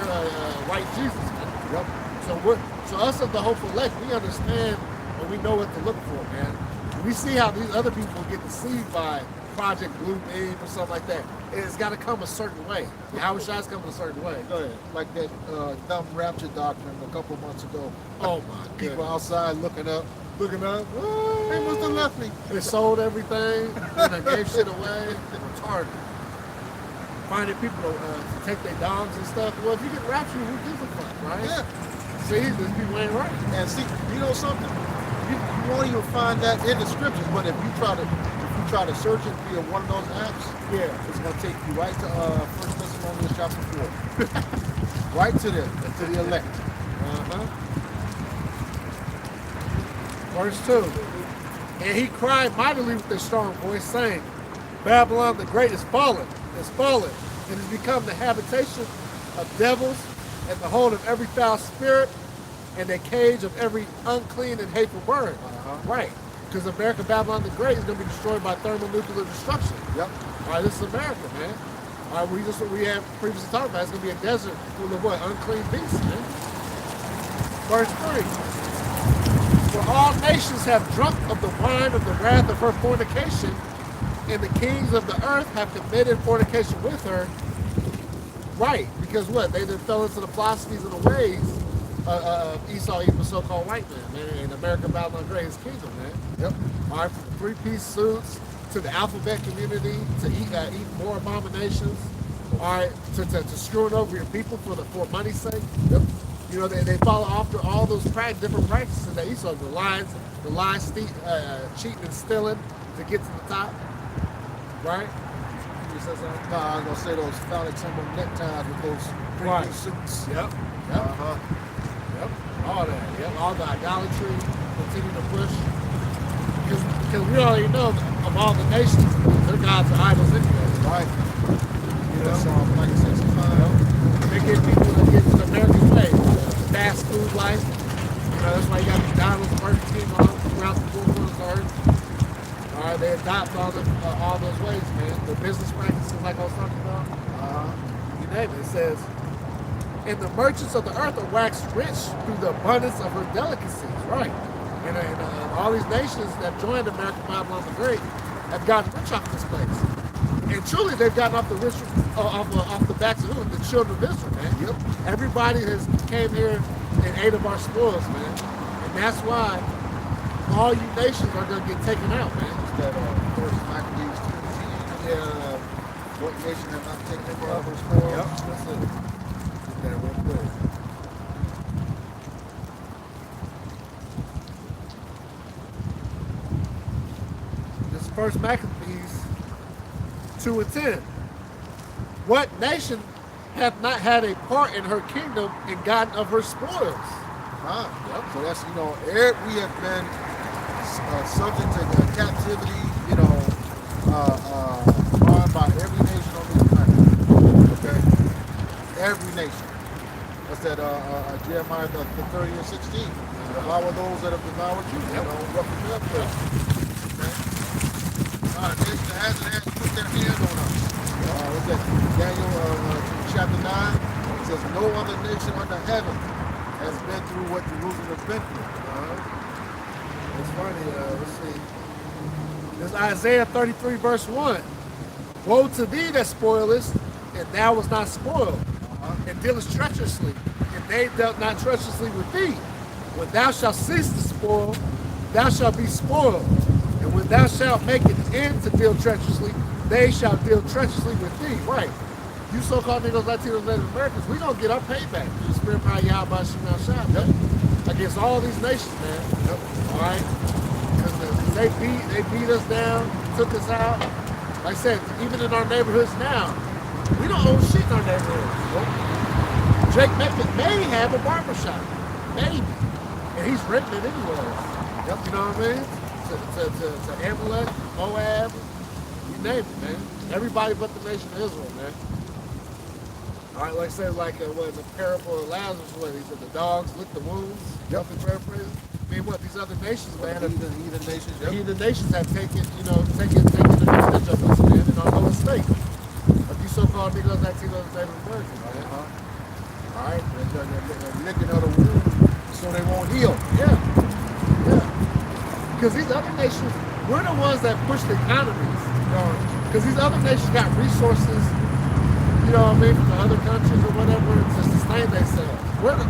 white Jesus. Man. Yep. So us of the hopeful elect, we understand and we know what to look for, man. We see how these other people get deceived by Project Blue Beam or something like that. It's got to come a certain way. Yahweh Shai's coming a certain way. Go ahead. Like that dumb rapture doctrine a couple months ago. Oh my God. People outside looking up. They must have left me. They sold everything. They gave shit away. Retarded. Finding people to take their dogs and stuff. Well, if you get raptured, who gives a fuck, right? Yeah. See, these people ain't right. And see, you know something? You won't even find that in the scriptures, but if you try to search it via one of those apps, yeah, it's gonna take you right to 1 Thessalonians chapter 4. Right to the elect. Verse 2. And he cried mightily with a strong voice, saying, Babylon the great is fallen, and has become the habitation of devils, and the hold of every foul spirit, and a cage of every unclean and hateful bird. Right. Because America, Babylon the Great, is going to be destroyed by thermonuclear destruction. Yep. All right, this is America, man. All right, we have previously talked about. It's going to be a desert full of what? Unclean beasts, man. Verse 3. For all nations have drunk of the wine of the wrath of her fornication, And the kings of the earth have committed fornication with her. Right, because what? They then fell into the philosophies and the ways of Esau, even the so-called white man, and America Babylon Great, his kingdom, man. Yep. All right, from the three-piece suits to the alphabet community to eat more abominations. All right, to screwing over your people for money's sake. Yep. You know, they follow after all those different practices that Esau, the lies, cheating and stealing to get to the top. Right? You said something? No, I was gonna say those phallic symbol neckties with those Right. suits. Yep. Yep. All that. Yep. All the idolatry continue to push. Because we already know of all the nations, their gods are idols anyway. Right. You know? That's like 65. They get people that get to the American way, fast food life. You know, that's why you got McDonald's, Burger King all throughout the four corners of the earth. All right, they adopt all those ways, man. The business practices, like I was talking about. You name it. It says, and the merchants of the earth are waxed rich through the abundance of her delicacies. Right. And all these nations that joined America, Babylon the Great, have gotten rich off this place. And truly, they've gotten off the rich off the backs of who? The children of Israel, man. Yep. Everybody has came here and ate of our spoils, man. And that's why all you nations are going to get taken out, man. That first Maccabees 2:10. Yeah. What nation have not taken over all those spoils? Yep. That's it. Get that real quick. This is First Maccabees 2:10. What nation hath not had a part in her kingdom and gotten of her spoils? Yep. So that's, we have been subject to captivity, harmed by every nation on this planet. Okay? Every nation. That's that Jeremiah the 30 and 16. Devour those that have devoured you. Roughly that place. Okay? Nation that hasn't had to put their hand on us. What's that? Daniel chapter 9. It says, no other nation under heaven has been through what Jerusalem has been through. It's funny, let's see. This is Isaiah 33, verse 1. Woe to thee that spoilest, and thou was not spoiled, and dealest treacherously, and they dealt not treacherously with thee. When thou shalt cease to spoil, thou shalt be spoiled. And when thou shalt make an end to deal treacherously, they shall deal treacherously with thee. Right. You so-called niggas, Latinos, Native Americans, we gonna get our payback. The spirit power Yahweh Shema Shah, man. Against all these nations, man. Yep. All right. Because they beat us down, took us out. Like I said, even in our neighborhoods now, we don't own shit in our neighborhoods. Nope. Drake may have a barbershop, maybe, and he's renting it anyway. Yep. You know what I mean? To Amalek, Moab, you name it, man. Everybody but the nation of Israel, man. All right, like I said, what in the parable of Lazarus, what he said, the dogs lick the wounds. Yep. Paraphrase. I mean, what these other nations, man? Heathen nations. Yep. Heathen nations have taken advantage of us, man, in our lower state. Like you so-called niggas, Latinos, Native Americans, man. All right, They're licking out the wound so they won't heal. Yeah. Because these other nations, we're the ones that push the economies. Because these other nations got resources, you know what I mean, from the other countries or whatever, to sustain themselves. We're the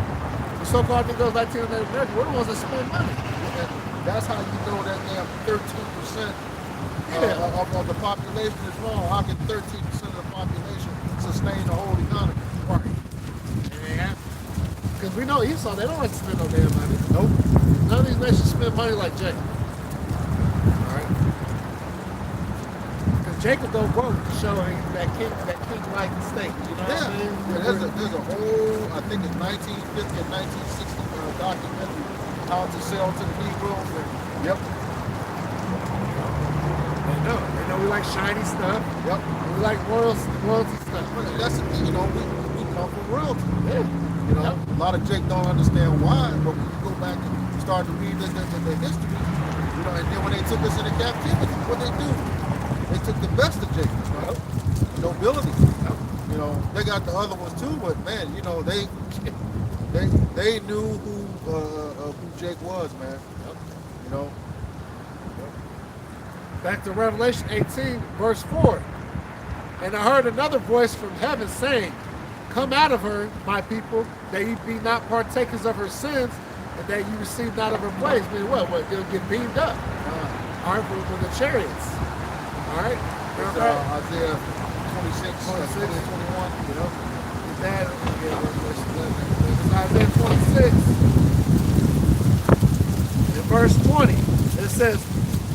so-called niggas, Latinos, Native Americans, we're the ones that spend money. And that's how you know that damn 13% of the population is wrong. How can 13% of the population sustain the whole economy? Right. Because we know Esau, they don't like to spend no damn money. Nope. None of these nations spend money like Jacob. Alright? Because Jacob don't broke to show that king-like state. You know what I mean? Yeah, there's a whole, I think it's 1950 and 1960 documentary, how to sell to the Negroes. Yep. They know we like shiny stuff. Yep. We like royalty stuff. That's the thing, we come from royalty. Yeah. A lot of Jake don't understand why, but when you go back and start to read the history, and then when they took us into captivity, what they do? They took the best of Jake, nobility. They got the other ones too, but man, they knew who Jake was, man. Back to Revelation 18, verse 4. And I heard another voice from heaven saying, come out of her, my people, that ye be not partakers of her sins, and that you receive not of her plagues. Meaning what? They'll get beamed up. All right, with the chariots. All right? Isaiah 26, 26 and 21. You know? That, Isaiah 26, in verse 20, it says,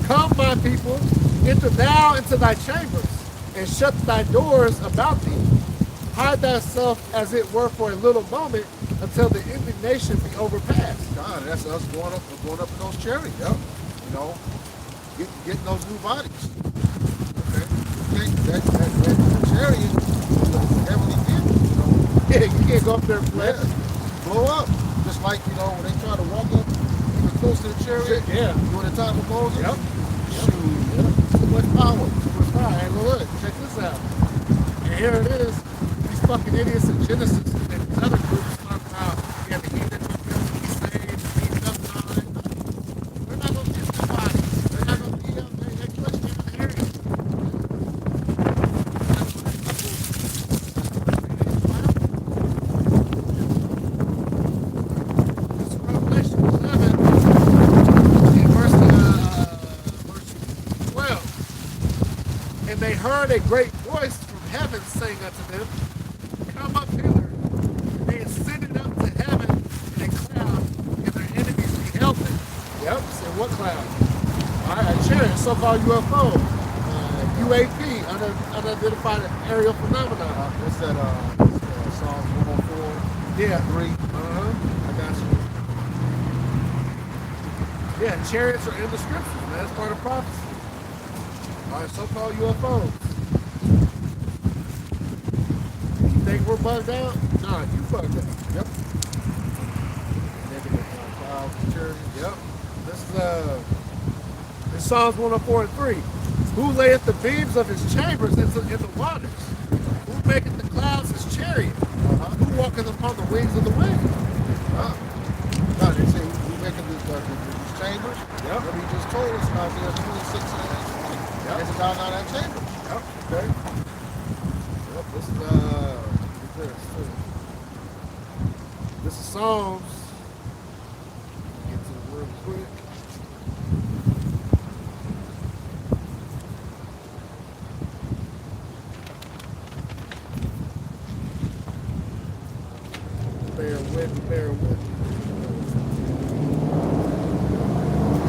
come, my people, enter thou into thy chambers, and shut thy doors about thee. Hide thyself as it were for a little moment until the indignation be overpassed. God, that's us going up in those chariots. Yep. You know, getting those new bodies. Okay. That chariot is a heavenly gift, you know. Yeah, you can't go up there and flesh. Blow up. Just like, you know, when they try to walk up even close to the chariot. Yeah. During the time of Moses. Yep. Shoot. Yep. Too much power. Hey, look, check this out. And here it is. These fucking idiots in Genesis and these other groups talk about, yeah, the heathen will be saved, beaten up, and all that. They're not going to get their bodies. They're not going to be up there. They're Christian in the area. This is Revelation 11, in verse 12. And they heard a great voice from heaven saying unto them, come up hither. And they ascended up to heaven in a cloud, and their enemies beheld them. Yep, so what cloud? All right, a chariot, so-called UFO, UAP, unidentified aerial phenomenon. What's that? Psalms 104. Yeah. 3. I got you. Yeah, chariots are in the scriptures, man. That's part of prophecy. All right, so-called UFOs. You think we're bugged out? Nah, you bugged out. Yep. Clouds, chariots. Yep. This is Psalms 104 and 3. Who layeth the beams of his chambers in the waters? Who maketh the clouds his chariot? Who walketh upon the wings of the wind? No, they say we making these chambers. Yep. What he just told us in Isaiah 26 and 20. Yep. It's down on that chamber. Yep. Okay. Yep. This is Psalms. Get to the real quick. Bear with.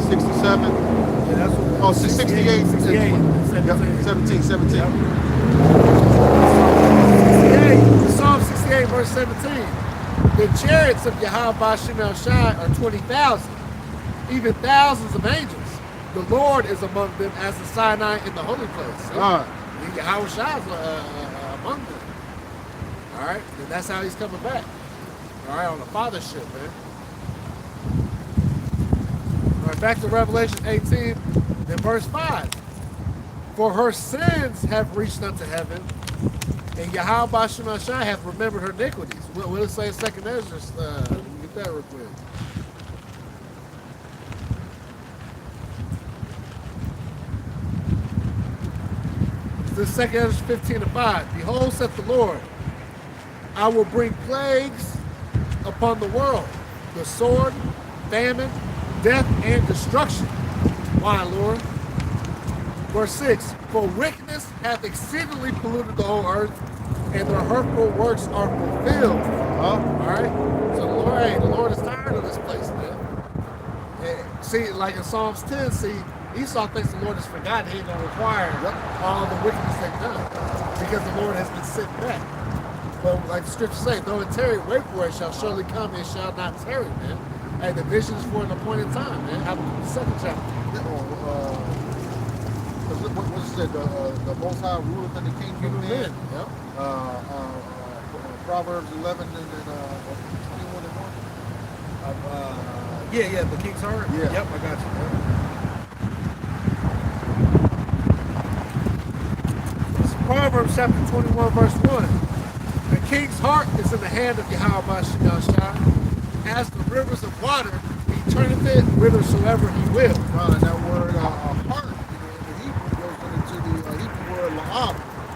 67. Yeah, that's what. Oh, 68. 68. 17. 17. Yep. 68, Psalm 68, verse 17. The chariots of Yahweh Shemel Shai are 20,000, even thousands of angels. The Lord is among them as the Sinai in the holy place. So, Yahweh Shai is among them. All right, and that's how he's coming back. All right, on the fathership, man. All right, back to Revelation 18, then verse 5. For her sins have reached unto heaven, and Yahweh Shemel Shai hath remembered her iniquities. What will it say in 2nd Ezra? Let me get that real quick. This is 2nd Ezra 15 and 5. Behold, saith the Lord, I will bring plagues upon the world, the sword, famine, death, and destruction. Why, Lord? Verse 6, for wickedness hath exceedingly polluted the whole earth, and their hurtful works are fulfilled. Alright? So the Lord is tired of this place, man. And see, like in Psalms 10, see, Esau thinks the Lord has forgotten he ain't gonna require all the wickedness they've done. Because the Lord has been sitting back. But like the scriptures say, though it tarry, wait for it, shall surely come, and shall not tarry, man. Hey, the vision is for an appointed time, man. How about the second chapter? What is it? The Most High ruleth in the kingdom of men. Yep. Proverbs 11 and 21 and 1. Yeah, the king's heart. Yeah. Yep, I got you. Yep. It's Proverbs chapter 21, verse 1. The king's heart is in the hand of Yahweh Shemel Shai. As the rivers of water, he turneth it whithersoever he will. And that word heart, in the Hebrew,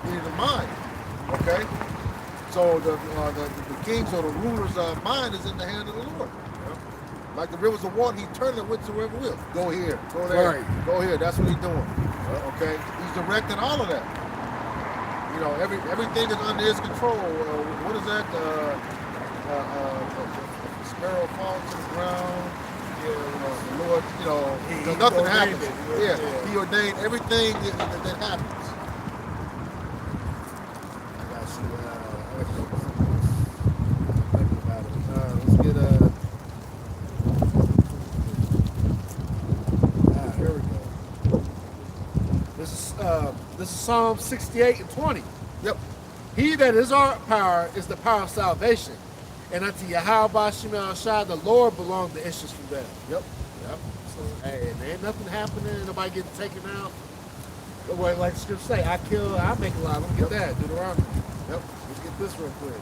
meaning the mind. Okay? So the king's or the ruler's mind is in the hand of the Lord. Like the rivers of water, he turned it whithersoever will. Go here, go there, Right. go here. That's what he's doing. Okay? He's directing all of that. You know, everything is under his control. What is that? Sparrow falls to the ground. The Lord, nothing happens. He ordained everything that happens. I got you. Let's get here we go. This is Psalm 68 and 20. Yep. He that is our power is the power of salvation. And unto Yahweh Bashim Shai, the Lord belong the issues from them. Yep. So, hey, there ain't nothing happening, nobody getting taken out. Well, like the scripture say, I make a lot. Let me get that. Deuteronomy. Yep. Let's get this real quick.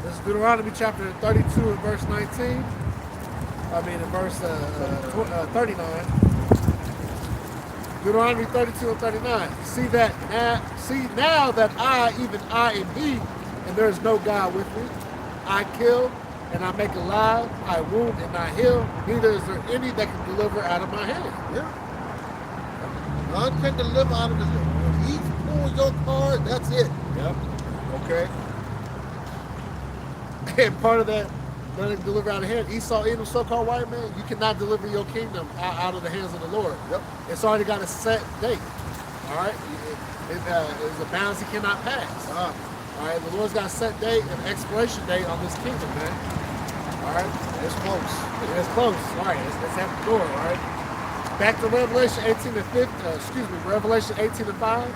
This is Deuteronomy chapter 32 and verse 19. I mean, in verse 39. Deuteronomy 32 and 39. See now that I, even I am he, and there is no God with me. I kill and I make alive. I wound and I heal. Neither is there any that can deliver out of my hand. Yeah. None can deliver out of his hand. When he pulls your card, that's it. Yep. Okay. And part of that, none can deliver out of hand. Esau, Edom, so-called white man, you cannot deliver your kingdom out of the hands of the Lord. Yep. It's already got a set date. All right. It's a bounds he cannot pass. All right. The Lord's got a set date and expiration date on this kingdom, man. All right. It's close. It's close. All right. It's at the door. All right. Back to Revelation 18 and 5. Revelation 18 and 5.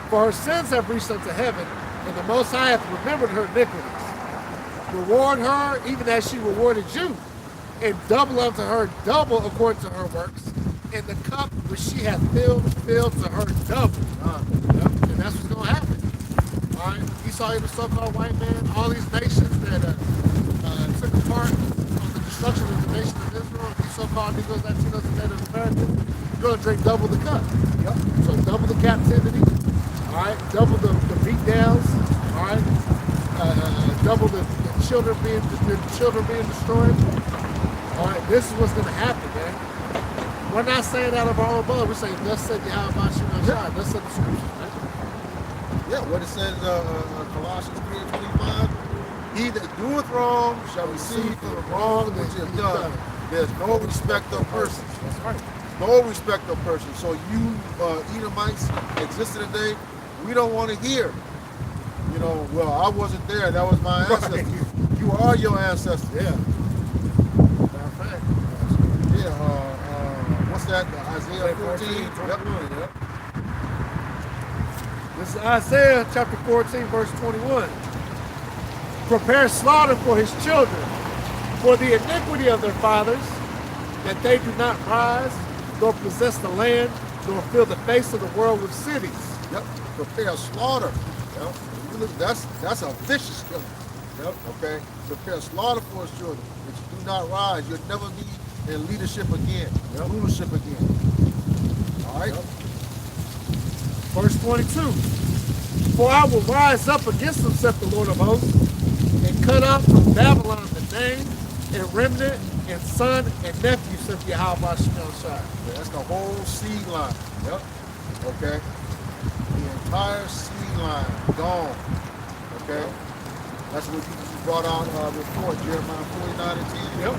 For her sins have reached unto heaven, and the Most High hath remembered her iniquities. Reward her even as she rewarded you, and double unto her double according to her works, and the cup which she hath filled to her double. And that's what's going to happen. All right, Esau, the so-called white man, all these nations that took part on the destruction of the nation of Israel, these so-called Negroes, Latinos, and Native Americans, you're going to drink double the cup. Yep. So double the captivity. All right, double the beat downs. All right, double the children being destroyed. All right, this is what's going to happen, man. We're not saying that of our own blood. We're saying, thus said Yahweh Bashim Shai. Thus said the scriptures, man. Yeah, what it says, Colossians 3:25, he that doeth wrong shall receive for the wrong that he hath done. There's no respect of persons. That's right. No respect of persons. So you Edomites existed today, we don't want to hear. Well, I wasn't there. That was my ancestors. Right. You are your ancestors. Yeah. Matter of fact. Yeah. What's that? Isaiah 14. Yep. This is Isaiah chapter 14, verse 21. Prepare slaughter for his children, for the iniquity of their fathers, that they do not rise, nor possess the land, nor fill the face of the world with cities. Yep. Prepare slaughter. Yep. That's a vicious killing. Yep. Okay. Prepare slaughter for his children. If you do not rise, you'll never be in leadership again. Yep. Rulership again. All right. Yep. Verse 22. For I will rise up against them, saith the Lord of hosts, and cut off from Babylon the name, and remnant, and son, and nephew, saith Yahweh Bashim Shai. Yeah, that's the whole seed line. Yep. Okay. The entire seed line gone. Okay. That's what you brought out before, Jeremiah 49 and 10. Yep.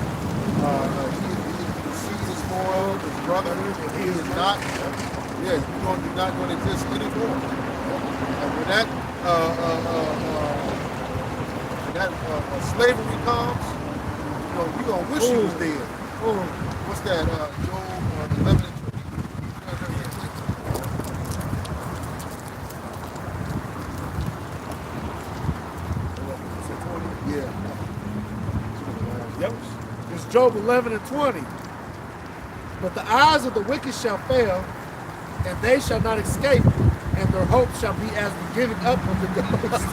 The seed is spoiled, his brother, and he is not. Yeah, you're not going to exist anymore. And when that slavery comes, you're going to wish you was dead. What's that? Job 11 and 20. Yeah. Yep. It's Job 11 and 20. But the eyes of the wicked shall fail, and they shall not escape, and their hope shall be as the giving up of the ghost.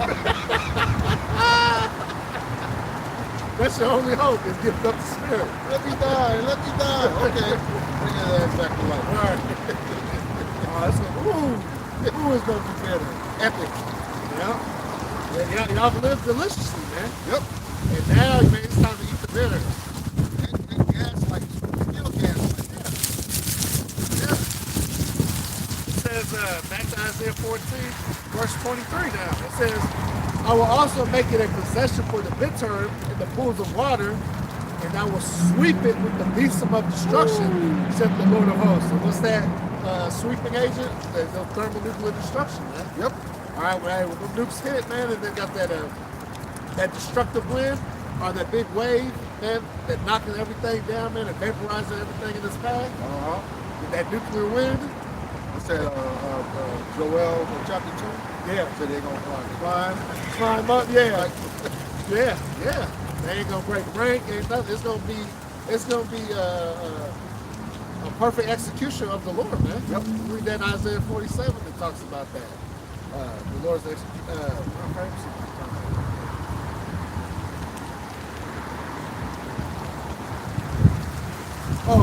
That's your only hope, is giving up the spirit. Let me die. Okay. Bring that exactly right. All right. it's gonna, it's gonna be better. Epic. Yeah, y'all live deliciously, man. Yep. And now, man, it's time to eat the bitter. And gaslight. Still gaslight. Yeah. It says, back to Isaiah 14, verse 23 now. It says, I will also make it a possession for the bittern in the pools of water, and I will sweep it with the besom of destruction, said the Lord of hosts. So what's that sweeping agent? The thermonuclear destruction, man. Yep. All right, well, hey, when the nukes hit, man, and they got that destructive wind, or that big wave, man, that knocking everything down, man, and vaporizing everything in its path. With that nuclear wind. What's that? Joel chapter 2. Yeah. So they're gonna Climb up, yeah. Yeah. They ain't gonna break rank, ain't nothing. It's gonna be a perfect execution of the Lord, man. Yep. Read that in Isaiah 47 that talks about that. The Lord's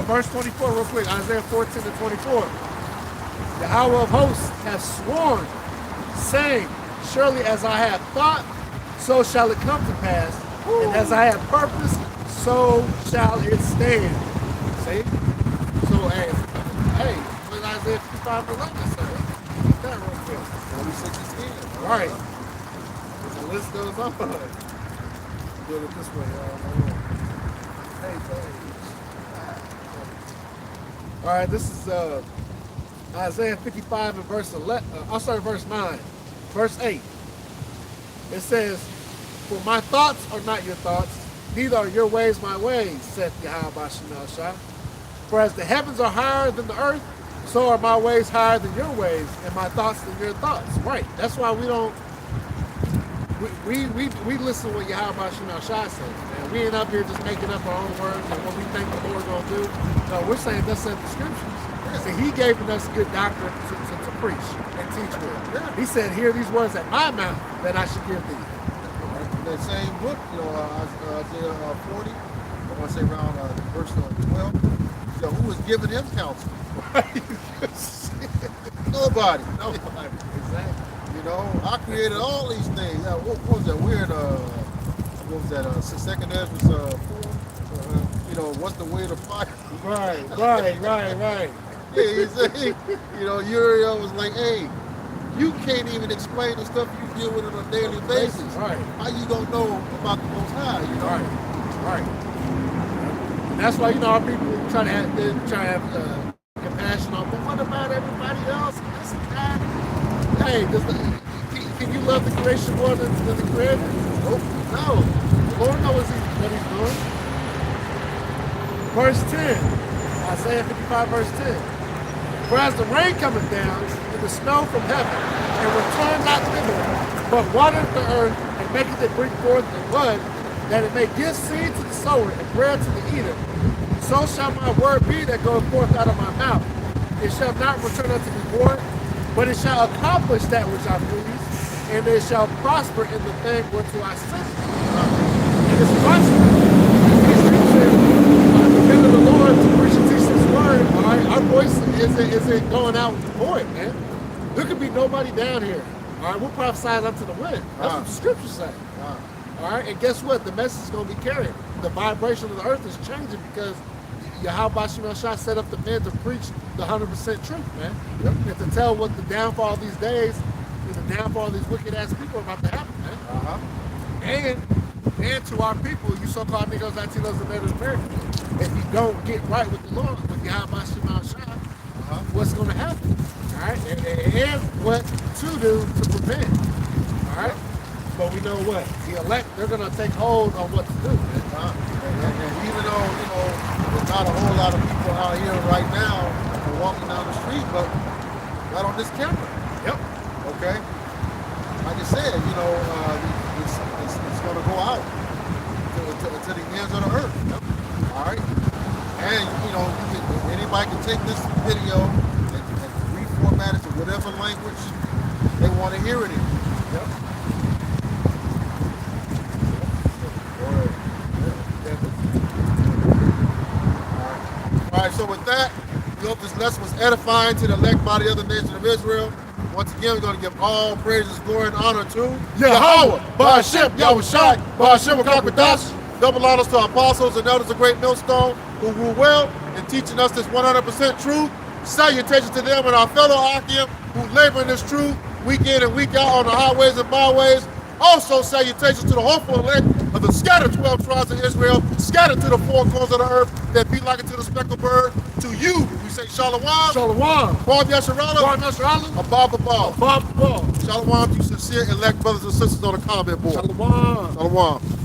verse 24, real quick. Isaiah 14 to 24. The hour of hosts has sworn, saying, surely as I have thought, so shall it come to pass, and as I have purposed, so shall it stand. See? So, hey, what Isaiah 55 11 say? Get that real quick. 46 is in. Right. The list goes on. Do it this way, All right, this is Isaiah 55 and verse 11. I'll start at verse 9. Verse 8. It says, for my thoughts are not your thoughts, neither are your ways my ways, saith Yahweh Shemel Shah. For as the heavens are higher than the earth, so are my ways higher than your ways, and my thoughts than your thoughts. Right. That's why we don't. We listen to what Yahweh Shemel Shah says. Man. We ain't up here just making up our own words and what we think the Lord's gonna do. No, we're saying that's in the scriptures. See, He gave us good doctrine to preach and teach with. He said, "Hear these words at my mouth that I should give thee." That same book, Isaiah 40, I want to say around verse 12. So who was giving him counsel? Nobody. Exactly. You know, I created all these things. Now, what was that weird? What was that? Second Ezra 4. What's the way to fire? Right. Yeah, he said, Uriel was like, hey, you can't even explain the stuff you deal with on a daily basis. Right. How you gonna know about the Most High? You know? Right. And that's why our people try to have compassion on. But what about everybody else? This and that. Hey, can you love the creation more than the Creator? Nope. No. The Lord knows what He's doing. Verse 10. Isaiah 55, verse 10. For as the rain cometh down, and the snow from heaven, and return not thither, but watereth the earth, and maketh it bring forth the bud, that it may give seed to the sower, and bread to the eater, so shall my word be that goeth forth out of my mouth. It shall not return unto me void, but it shall accomplish that which I please, and it shall prosper in the thing whereto I sent it. And it's prosperous. Depend on the Lord to preach and teach His word. All right, our voice isn't going out with the void, man. There could be nobody down here. All right, we're prophesying up to the wind. That's what the scriptures say. All right, and guess what? The message is going to be carried. The vibration of the earth is changing because Yahweh Shemel Shah set up the men to preach the 100% truth, man. Yep. And to tell what the downfall of these days and the downfall of these wicked ass people are about to happen, man. And to our people, you so-called Negroes, Latinos, and Native Americans, if you don't get right with the Lord, with Yahweh Shemel Shah, what's going to happen? All right, and what to do to prevent. All right, but we know what the elect, they're going to take hold on what to do. Man. And even though there's not a whole lot of people out here right now walking down the street, but right on this camera. Yep. Okay. Like I said, it's going to go out to the ends of the earth. Yep. All right. And anybody can take this video and reformat it to whatever language they want to hear it in. Yep. All right. So with that, We hope this lesson was edifying to the elect body of the nation of Israel. Once again, we're going to give all praises, glory, and honor to Yahweh, Ba'ashem, Yahushai, Ba'ashem, Wakakwadash. Double honors to our apostles and elders of Great Millstone who rule well in teaching us this 100% truth. Salutations to them and our fellow Akim who labor in this truth week in and week out on the highways and byways. Also salutations to the hopeful elect of the scattered 12 tribes of Israel, scattered to the four corners of the earth that be like it to the speckled bird. To you, we say Shalom. Shalom. Bob Yasharala. Bob Yasharala. Above the ball. Above the ball. Shalom to you sincere elect brothers and sisters on the comment board. Shalom. Shalom.